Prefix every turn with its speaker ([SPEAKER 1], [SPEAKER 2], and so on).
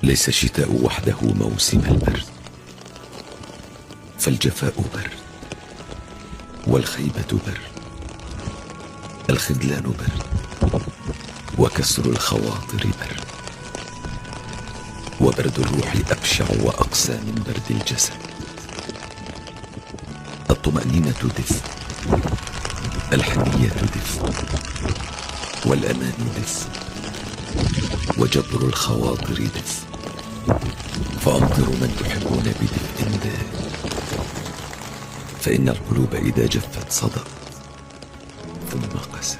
[SPEAKER 1] ليس الشتاء وحده موسم البرد، فالجفاء برد، والخيبة برد، الخذلان برد، وكسر الخواطر برد، وبرد الروح أبشع وأقسى من برد الجسد. الطمأنينة دفء، الحنية دفء، والأمان دفء، وجبر الخواطر دفء. فأمطروا من تحبون بدفء دائم، فإن القلوب إذا جفت صدأ ثم قست.